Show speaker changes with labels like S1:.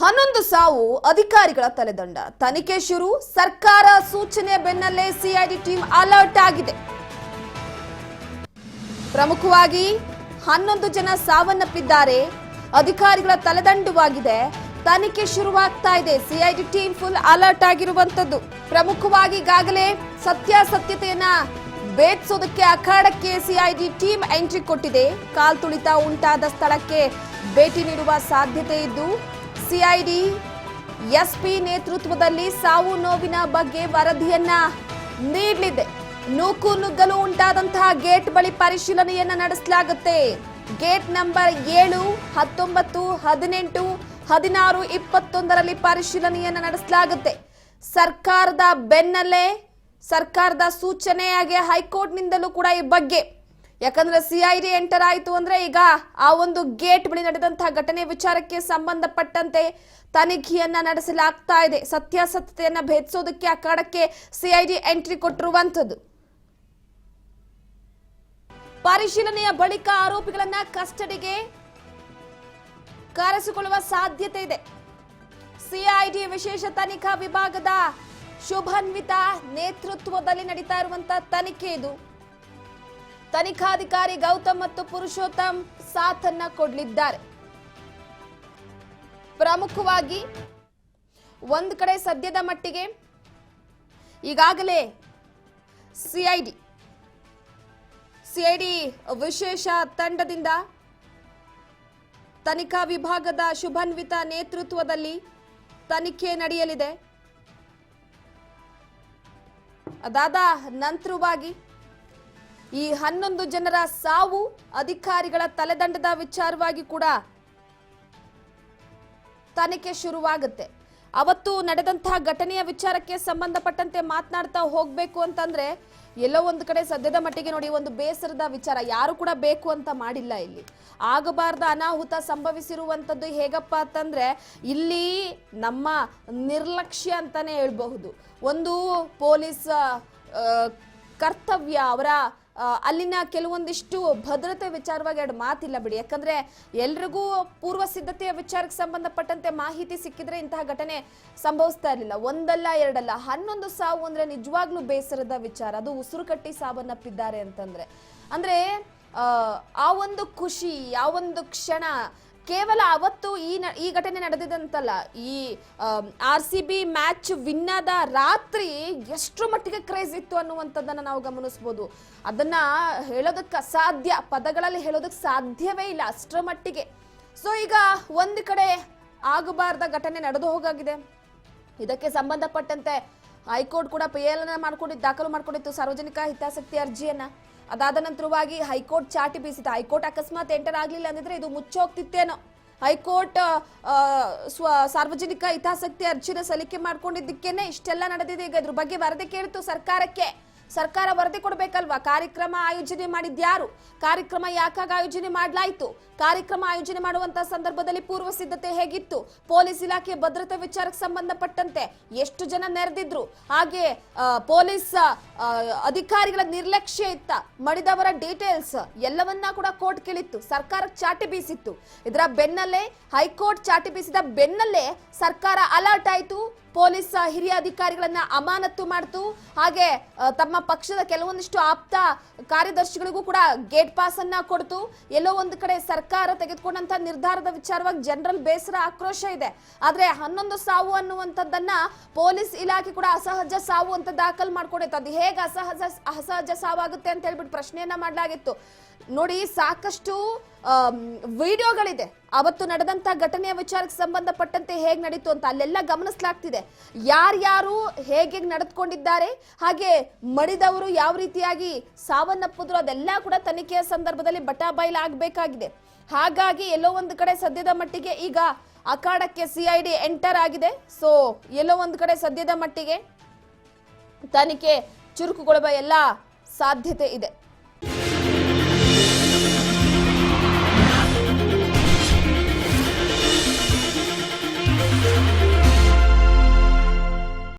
S1: 11 ಸಾವು ಅಧಿಕಾರಿಗಳ ತಲೆದಂಡ ತನಿಖೆ ಶುರು ಸರ್ಕಾರ ಸೂಚನೆ ಬೆನ್ನಲ್ಲೇ ಸಿಐಡಿ ಟೀಮ್ ಅಲರ್ಟ್ ಆಗಿದೆ ಪ್ರಮುಖವಾಗಿ 11 ಜನ ಸಾವನ್ನಪ್ಪಿದ್ದಾರೆ ಅಧಿಕಾರಿಗಳ ತಲೆದಂಡವಾಗಿದೆ ತನಿಖೆ ಶುರುವಾಗ್ತಾ ಇದೆ ಸಿಐಡಿ ಟೀಮ್ ಫುಲ್ ಅಲರ್ಟ್ ಆಗಿರುವಂತದ್ದು ಪ್ರಮುಖವಾಗಿ ಈಗಾಗಲೇ ಸತ್ಯಾಸತ್ಯತೆಯನ್ನ ಬೇಡ್ಸೋದಕ್ಕೆ ಅಖಾಡಕ್ಕೆ ಸಿಐಡಿ ಟೀಮ್ ಎಂಟ್ರಿ ಕೊಟ್ಟಿದೆ ಕಾಲ್ತುಳಿತ ಉಂಟಾದ ಸ್ಥಳಕ್ಕೆ ಭೇಟಿ ನೀಡುವ ಸಾಧ್ಯತೆ ಇದ್ದು ಸಿಐಡಿ ಎಸ್ಪಿ ನೇತೃತ್ವದಲ್ಲಿ ಸಾವು ನೋವಿನ ಬಗ್ಗೆ ವರದಿಯನ್ನ ನೀಡಲಿದೆ ನೂಕು ನುಗ್ಗಲು ಉಂಟಾದಂತಹ ಗೇಟ್ ಬಳಿ ಪರಿಶೀಲನೆಯನ್ನ ನಡೆಸಲಾಗುತ್ತೆ ಗೇಟ್ ನಂಬರ್ 7, 19, 18, 16, 21ರಲ್ಲಿ ಪರಿಶೀಲನೆಯನ್ನ ನಡೆಸಲಾಗುತ್ತೆ ಸರ್ಕಾರದ ಬೆನ್ನಲ್ಲೇ ಸರ್ಕಾರದ ಸೂಚನೆಯಾಗಿ ಹೈಕೋರ್ಟ್ನಿಂದಲೂ ಕೂಡ ಈ ಬಗ್ಗೆ ಯಾಕಂದ್ರೆ ಸಿಐಡಿ ಎಂಟರ್ ಆಯಿತು ಅಂದ್ರೆ ಈಗ ಆ ಒಂದು ಗೇಟ್ ಬಳಿ ನಡೆದಂತಹ ಘಟನೆ ವಿಚಾರಕ್ಕೆ ಸಂಬಂಧಪಟ್ಟಂತೆ ತನಿಖೆಯನ್ನ ನಡೆಸಲಾಗ್ತಾ ಇದೆ ಸತ್ಯಾಸತ್ಯತೆಯನ್ನ ಭೇದಿಸೋದಕ್ಕೆ ಅಖಾಡಕ್ಕೆ ಸಿಐಡಿ ಎಂಟ್ರಿ ಕೊಟ್ಟಿರುವಂತದ್ದು ಪರಿಶೀಲನೆಯ ಬಳಿಕ ಆರೋಪಿಗಳನ್ನ ಕಸ್ಟಡಿಗೆ ಕರೆಸಿಕೊಳ್ಳುವ ಸಾಧ್ಯತೆ ಇದೆ ಸಿಐಡಿ ವಿಶೇಷ ತನಿಖಾ ವಿಭಾಗದ ಶುಭನ್ವಿತಾ ನೇತೃತ್ವದಲ್ಲಿ ನಡೀತಾ ಇರುವಂತಹ ತನಿಖೆ ಇದು ತನಿಖಾಧಿಕಾರಿ ಗೌತಮ್ ಮತ್ತು ಪುರುಷೋತ್ತಮ್ ಸಾಥನ್ನ ಕೊಡಲಿದ್ದಾರೆ ಪ್ರಮುಖವಾಗಿ ಒಂದು ಕಡೆ ಸದ್ಯದ ಮಟ್ಟಿಗೆ ಈಗಾಗಲೇ ಸಿಐಡಿ ವಿಶೇಷ ತಂಡದಿಂದ ತನಿಖಾ ವಿಭಾಗದ ಶುಭನ್ವಿತಾ ನೇತೃತ್ವದಲ್ಲಿ ತನಿಖೆ ನಡೆಯಲಿದೆ ಅದಾದ ನಂತರವಾಗಿ ಈ 11 ಜನರ ಸಾವು ಅಧಿಕಾರಿಗಳ ತಲೆದಂಡದ ವಿಚಾರವಾಗಿ ಕೂಡ ತನಿಖೆ ಶುರುವಾಗುತ್ತೆ ಅವತ್ತು ನಡೆದಂತಹ ಘಟನೆಯ ವಿಚಾರಕ್ಕೆ ಸಂಬಂಧಪಟ್ಟಂತೆ ಮಾತನಾಡ್ತಾ ಹೋಗ್ಬೇಕು ಅಂತಂದ್ರೆ ಎಲ್ಲೋ ಒಂದು ಕಡೆ ಸದ್ಯದ ಮಟ್ಟಿಗೆ ನೋಡಿ ಒಂದು ಬೇಸರದ ವಿಚಾರ ಯಾರು ಕೂಡ ಬೇಕು ಅಂತ ಮಾಡಿಲ್ಲ ಇಲ್ಲಿ ಆಗಬಾರ್ದ ಅನಾಹುತ ಸಂಭವಿಸಿರುವಂತದ್ದು ಹೇಗಪ್ಪ ಅಂತಂದ್ರೆ ಇಲ್ಲಿ ನಮ್ಮ ನಿರ್ಲಕ್ಷ್ಯ ಅಂತಾನೆ ಹೇಳ್ಬಹುದು ಒಂದು ಪೊಲೀಸ್ ಕರ್ತವ್ಯ ಅವರ ಅಲ್ಲಿನ ಕೆಲವೊಂದಿಷ್ಟು ಭದ್ರತೆ ವಿಚಾರವಾಗಿ ಎರಡು ಮಾತಿಲ್ಲ ಬಿಡಿ ಯಾಕಂದ್ರೆ ಎಲ್ರಿಗೂ ಪೂರ್ವ ಸಿದ್ಧತೆಯ ವಿಚಾರಕ್ಕೆ ಸಂಬಂಧಪಟ್ಟಂತೆ ಮಾಹಿತಿ ಸಿಕ್ಕಿದ್ರೆ ಇಂತಹ ಘಟನೆ ಸಂಭವಿಸ್ತಾ ಇರಲಿಲ್ಲ ಒಂದಲ್ಲ ಎರಡಲ್ಲ 11 ಸಾವು ಅಂದ್ರೆ ನಿಜವಾಗ್ಲೂ ಬೇಸರದ ವಿಚಾರ ಅದು ಉಸಿರು ಕಟ್ಟಿ ಸಾವನ್ನಪ್ಪಿದ್ದಾರೆ ಅಂತಂದ್ರೆ ಅಂದ್ರೆ ಆ ಒಂದು ಖುಷಿ ಆ ಒಂದು ಕ್ಷಣ ಕೇವಲ ಅವತ್ತು ಈ ಘಟನೆ ನಡೆದಿದಂತಲ್ಲ ಈ RCB ಮ್ಯಾಚ್ ವಿನ್ ಆದ ರಾತ್ರಿ ಎಷ್ಟರ ಮಟ್ಟಿಗೆ ಕ್ರೇಜ್ ಇತ್ತು ಅನ್ನುವಂಥದ್ದನ್ನ ನಾವು ಗಮನಿಸಬಹುದು ಅದನ್ನ ಹೇಳೋದಕ್ಕೆ ಅಸಾಧ್ಯ ಪದಗಳಲ್ಲಿ ಹೇಳೋದಕ್ಕೆ ಸಾಧ್ಯವೇ ಇಲ್ಲ ಅಷ್ಟರ ಮಟ್ಟಿಗೆ ಸೊ ಈಗ ಒಂದು ಕಡೆ ಆಗಬಾರ್ದ ಘಟನೆ ನಡೆದು ಹೋಗಾಗಿದೆ ಇದಕ್ಕೆ ಸಂಬಂಧಪಟ್ಟಂತೆ ಹೈಕೋರ್ಟ್ ಕೂಡ PL ದಾಖಲು ಮಾಡ್ಕೊಂಡಿತ್ತು ಸಾರ್ವಜನಿಕ ಹಿತಾಸಕ್ತಿ ಅರ್ಜಿಯನ್ನ ಅದಾದ ನಂತರವಾಗಿ ಹೈಕೋರ್ಟ್ ಚಾಟಿ ಬೀಸಿತು ಹೈಕೋರ್ಟ್ ಅಕಸ್ಮಾತ್ ಎಂಟರ್ ಆಗ್ಲಿಲ್ಲ ಅಂದಿದ್ರೆ ಇದು ಮುಚ್ಚೋಗ್ತಿತ್ತೇನೋ ಹೈಕೋರ್ಟ್ ಸಾರ್ವಜನಿಕ ಹಿತಾಸಕ್ತಿ ಅರ್ಜಿನ ಸಲ್ಲಿಕೆ ಮಾಡ್ಕೊಂಡಿದ್ದಕ್ಕೇನೆ ಇಷ್ಟೆಲ್ಲ ನಡೆದಿದೆ ಈಗ ಇದ್ರ ಬಗ್ಗೆ ವರದಿ ಕೇಳಿತು ಸರ್ಕಾರಕ್ಕೆ ಸರ್ಕಾರ ವರದಿ ಕೊಡ್ಬೇಕಲ್ವಾ ಕಾರ್ಯಕ್ರಮ ಆಯೋಜನೆ ಮಾಡಿದ್ಯಾರು ಕಾರ್ಯಕ್ರಮ ಯಾಕಾಗ ಆಯೋಜನೆ ಮಾಡಲಾಯಿತು ಕಾರ್ಯಕ್ರಮ ಆಯೋಜನೆ ಮಾಡುವಂತ ಸಂದರ್ಭದಲ್ಲಿ ಪೂರ್ವ ಸಿದ್ಧತೆ ಹೇಗಿತ್ತು ಪೊಲೀಸ್ ಇಲಾಖೆ ಭದ್ರತೆ ವಿಚಾರಕ್ಕೆ ಸಂಬಂಧಪಟ್ಟಂತೆ ಎಷ್ಟು ಜನ ನೆರೆದಿದ್ರು ಹಾಗೆ ಪೊಲೀಸ್ ಅಧಿಕಾರಿಗಳ ನಿರ್ಲಕ್ಷ್ಯ ಇತ್ತ ಮಡಿದವರ ಡೀಟೇಲ್ಸ್ ಎಲ್ಲವನ್ನ ಕೂಡ ಕೋರ್ಟ್ ಕೇಳಿತ್ತು ಸರ್ಕಾರಕ್ಕೆ ಚಾಟಿ ಬೀಸಿತ್ತು ಇದರ ಬೆನ್ನಲ್ಲೇ ಹೈಕೋರ್ಟ್ ಚಾಟಿ ಬೀಸಿದ ಬೆನ್ನಲ್ಲೇ ಸರ್ಕಾರ ಅಲರ್ಟ್ ಆಯಿತು ಪೊಲೀಸ್ ಹಿರಿಯ ಅಧಿಕಾರಿಗಳನ್ನ ಅಮಾನತು ಮಾಡ್ತು ಹಾಗೆ ತಮ್ಮ ಪಕ್ಷದ ಕೆಲವೊಂದಿಷ್ಟು ಆಪ್ತ ಕಾರ್ಯದರ್ಶಿಗಳಿಗೂ ಕೂಡ ಗೇಟ್ ಪಾಸ್ ಅನ್ನ ಕೊಡ್ತು ಎಲ್ಲೋ ಒಂದು ಕಡೆ ಸರ್ಕಾರ ತೆಗೆದುಕೊಂಡಂತ ನಿರ್ಧಾರದ ವಿಚಾರವಾಗಿ ಜನರಲ್ ಬೇಸರ ಆಕ್ರೋಶ ಇದೆ ಆದ್ರೆ 11 ಸಾವು ಅನ್ನುವಂಥದ್ದನ್ನ ಪೊಲೀಸ್ ಇಲಾಖೆ ಕೂಡ ಅಸಹಜ ಸಾವು ಅಂತ ದಾಖಲು ಮಾಡ್ಕೊಂಡಿತ್ತು ಅದು ಹೇಗೆ ಅಸಹಜ ಸಾವಾಗುತ್ತೆ ಅಂತ ಹೇಳ್ಬಿಟ್ಟು ಪ್ರಶ್ನೆಯನ್ನ ಮಾಡಲಾಗಿತ್ತು ನೋಡಿ ಸಾಕಷ್ಟು ವಿಡಿಯೋಗಳಿದೆ ಅವತ್ತು ನಡೆದಂತ ಘಟನೆಯ ವಿಚಾರಕ್ಕೆ ಸಂಬಂಧಪಟ್ಟಂತೆ ಹೇಗೆ ನಡೀತು ಅಂತ ಅಲ್ಲೆಲ್ಲ ಗಮನಿಸಲಾಗ್ತಿದೆ ಯಾರ್ಯಾರು ಹೇಗೆ ನಡೆದುಕೊಂಡಿದ್ದಾರೆ ಹಾಗೆ ಮಡಿದವರು ಯಾವ ರೀತಿಯಾಗಿ ಸಾವನ್ನಪ್ಪಿದ್ರು ಅದೆಲ್ಲ ಕೂಡ ತನಿಖೆಯ ಸಂದರ್ಭದಲ್ಲಿ ಬಟಾಬೈಲಾಗಬೇಕಾಗಿದೆ ಹಾಗಾಗಿ ಎಲ್ಲೋ ಒಂದು ಕಡೆ ಸದ್ಯದ ಮಟ್ಟಿಗೆ ಈಗ ಅಖಾಡಕ್ಕೆ ಸಿಐಡಿ ಎಂಟರ್ ಆಗಿದೆ ಸೊ ಎಲ್ಲೋ ಒಂದು ಕಡೆ ಸದ್ಯದ ಮಟ್ಟಿಗೆ ತನಿಖೆ ಚುರುಕುಗೊಳ್ಳುವ ಎಲ್ಲ ಸಾಧ್ಯತೆ ಇದೆ